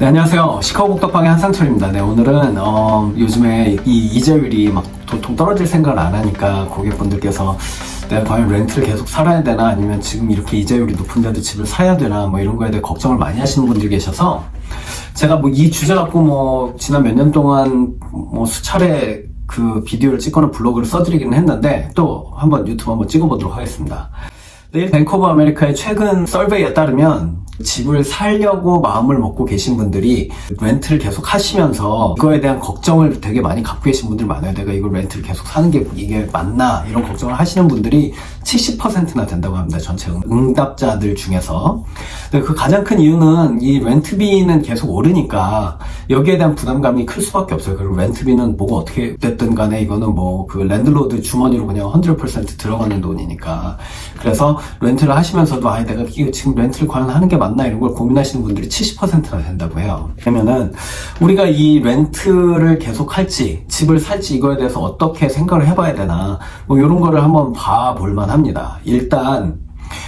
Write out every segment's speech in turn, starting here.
네, 안녕하세요. 시카고 복덕방의 한상철입니다. 네, 오늘은 요즘에 이 이자율이 막 도통 떨어질 생각을 안 하니까 고객분들께서 내가 과연 렌트를 계속 살아야 되나, 아니면 지금 이렇게 이자율이 높은데도 집을 사야 되나, 뭐 이런 거에 대해 걱정을 많이 하시는 분들이 계셔서 제가 뭐 이 주제 갖고 뭐 지난 몇 년 동안 뭐 수차례 그 비디오를 찍거나 블로그를 써드리기는 했는데 또 한번 유튜브 한번 찍어보도록 하겠습니다. 내일 뱅크 오브 아메리카의 최근 서베이에 따르면 집을 살려고 마음을 먹고 계신 분들이 렌트를 계속 하시면서 이거에 대한 걱정을 되게 많이 갖고 계신 분들 많아요. 내가 이걸 렌트를 계속 사는 게 이게 맞나, 이런 걱정을 하시는 분들이 70%나 된다고 합니다. 전체 응답자들 중에서. 근데 그 가장 큰 이유는 이 렌트비는 계속 오르니까 여기에 대한 부담감이 클 수밖에 없어요. 그리고 렌트비는 뭐가 어떻게 됐든 간에 이거는 뭐 그 랜드로드 주머니로 그냥 100% 들어가는 돈이니까. 그래서 렌트를 하시면서도 내가 이거 지금 렌트를 과연 하는 게 맞나, 이런 걸 고민하시는 분들이 70%나 된다고 해요. 그러면은 우리가 이 렌트를 계속 할지 집을 살지 이거에 대해서 어떻게 생각을 해봐야 되나, 뭐 이런 거를 한번 봐볼 만합니다. 일단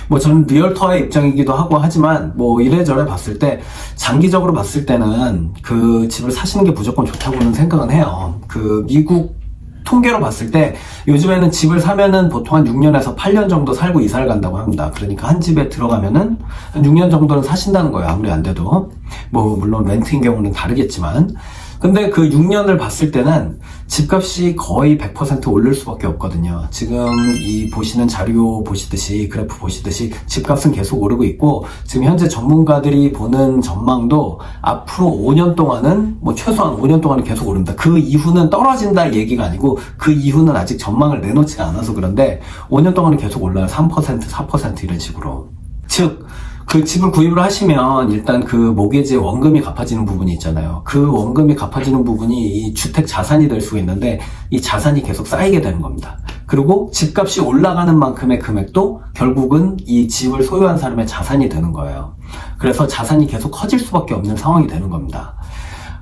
뭐 저는 리얼터의 입장이기도 하고 하지만 뭐 이래저래 봤을 때 장기적으로 봤을 때는 그 집을 사시는 게 무조건 좋다고는 생각은 해요. 그 미국 통계로 봤을 때 요즘에는 집을 사면은 보통 한 6년에서 8년 정도 살고 이사를 간다고 합니다. 그러니까 한 집에 들어가면은 한 6년 정도는 사신다는 거예요. 아무리 안 돼도. 뭐 물론 렌트인 경우는 다르겠지만. 근데 그 6년을 봤을 때는 집값이 거의 100% 오를 수밖에 없거든요. 지금 이 보시는 자료 보시듯이, 그래프 보시듯이 집값은 계속 오르고 있고, 지금 현재 전문가들이 보는 전망도 앞으로 5년 동안은, 뭐 최소한 5년 동안은 계속 오릅니다. 그 이후는 떨어진다 얘기가 아니고, 그 이후는 아직 전망을 내놓지가 않아서 그런데 5년 동안은 계속 올라요. 3%, 4% 이런 식으로. 즉, 그 집을 구입을 하시면 일단 그 모기지의 원금이 갚아지는 부분이 있잖아요. 그 원금이 갚아지는 부분이 이 주택 자산이 될 수가 있는데, 이 자산이 계속 쌓이게 되는 겁니다. 그리고 집값이 올라가는 만큼의 금액도 결국은 이 집을 소유한 사람의 자산이 되는 거예요. 그래서 자산이 계속 커질 수밖에 없는 상황이 되는 겁니다.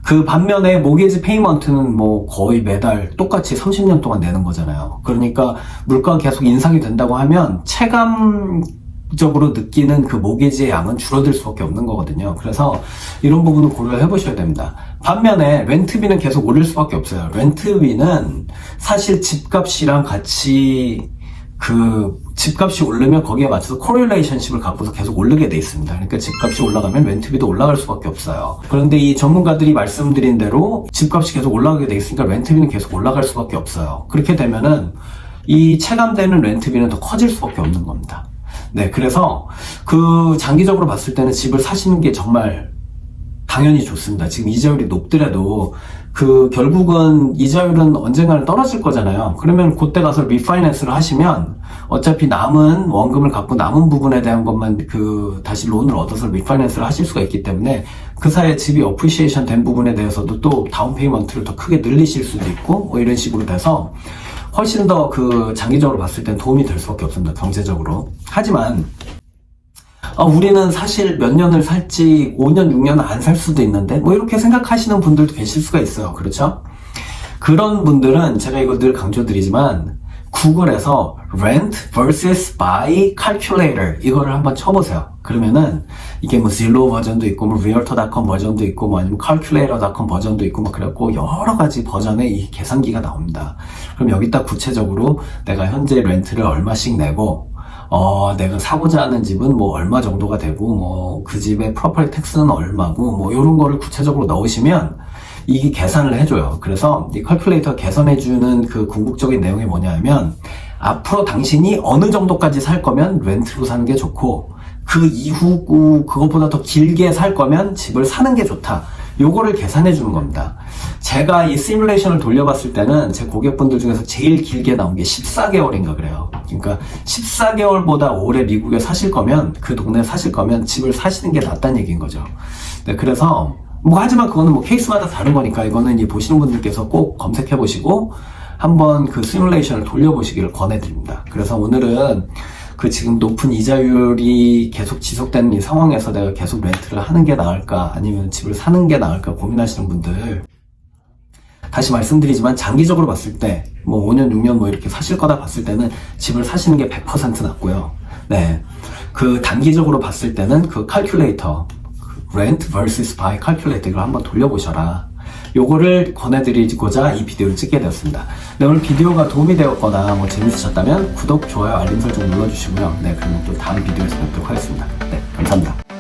그 반면에 모기지 페이먼트는 뭐 거의 매달 똑같이 30년 동안 내는 거잖아요. 그러니까 물가가 계속 인상이 된다고 하면 체감적으로 느끼는 그 모기지의 양은 줄어들 수밖에 없는 거거든요. 그래서 이런 부분을 고려해 보셔야 됩니다. 반면에 렌트비는 계속 오를 수밖에 없어요. 렌트비는 사실 집값이랑 같이 그 집값이 오르면 거기에 맞춰서 코릴레이션십을 갖고서 계속 오르게 돼 있습니다. 그러니까 집값이 올라가면 렌트비도 올라갈 수밖에 없어요. 그런데 이 전문가들이 말씀드린 대로 집값이 계속 올라가게 돼 있으니까 렌트비는 계속 올라갈 수밖에 없어요. 그렇게 되면은 이 체감되는 렌트비는 더 커질 수밖에 없는 겁니다. 네, 그래서 그 장기적으로 봤을 때는 집을 사시는 게 정말 당연히 좋습니다. 지금 이자율이 높더라도 그 결국은 이자율은 언젠가는 떨어질 거잖아요. 그러면 그때 가서 리파이낸스를 하시면 어차피 남은 원금을 갖고 남은 부분에 대한 것만 그 다시 론을 얻어서 리파이낸스를 하실 수가 있기 때문에 그 사이에 집이 어프리시에이션 된 부분에 대해서도 또 다운 페이먼트를 더 크게 늘리실 수도 있고 뭐 이런 식으로 돼서 훨씬 더 그 장기적으로 봤을 땐 도움이 될 수밖에 없습니다. 경제적으로. 하지만 우리는 사실 몇 년을 살지 5년, 6년 안 살 수도 있는데 뭐 이렇게 생각하시는 분들도 계실 수가 있어요. 그렇죠? 그런 분들은 제가 이거 늘 강조드리지만 구글에서 rent vs buy calculator 이거를 한번 쳐보세요. 그러면은 이게 뭐 Zillow 버전도 있고 뭐 realtor.com 버전도 있고 뭐 아니면 calculator.com 버전도 있고 뭐 그래갖고 여러 가지 버전의 이 계산기가 나옵니다. 그럼 여기다 구체적으로 내가 현재 렌트를 얼마씩 내고 내가 사고자 하는 집은 뭐 얼마 정도가 되고 뭐 그 집의 프로퍼티 텍스는 얼마고 뭐 이런 거를 구체적으로 넣으시면 이게 계산을 해줘요. 그래서 이 컬큘레이터 계산해주는 그 궁극적인 내용이 뭐냐면 앞으로 당신이 어느 정도까지 살 거면 렌트로 사는 게 좋고 그 이후 그것보다 더 길게 살 거면 집을 사는 게 좋다. 요거를 계산해 주는 겁니다. 제가 이 시뮬레이션을 돌려봤을 때는 제 고객분들 중에서 제일 길게 나온 게 14개월인가 그래요. 그러니까 14개월보다 오래 미국에 사실 거면 그 동네에 사실 거면 집을 사시는 게 낫다는 얘기인 거죠. 네, 그래서 뭐 하지만 그거는 뭐 케이스마다 다른 거니까 이거는 이 보시는 분들께서 꼭 검색해 보시고 한번 그 시뮬레이션을 돌려보시기를 권해드립니다. 그래서 오늘은 그 지금 높은 이자율이 계속 지속되는 이 상황에서 내가 계속 렌트를 하는 게 나을까 아니면 집을 사는 게 나을까 고민하시는 분들, 다시 말씀드리지만 장기적으로 봤을 때 뭐 5년 6년 뭐 이렇게 사실 거다 봤을 때는 집을 사시는 게 100% 낫고요. 네, 그 단기적으로 봤을 때는 그 칼큘레이터 rent vs buy calculate 이걸 한번 돌려보셔라. 요거를 권해드리고자 이 비디오를 찍게 되었습니다. 네, 오늘 비디오가 도움이 되었거나 뭐 재밌으셨다면 구독, 좋아요, 알림 설정 눌러주시고요. 네, 그러면 또 다음 비디오에서 뵙도록 하겠습니다. 네, 감사합니다.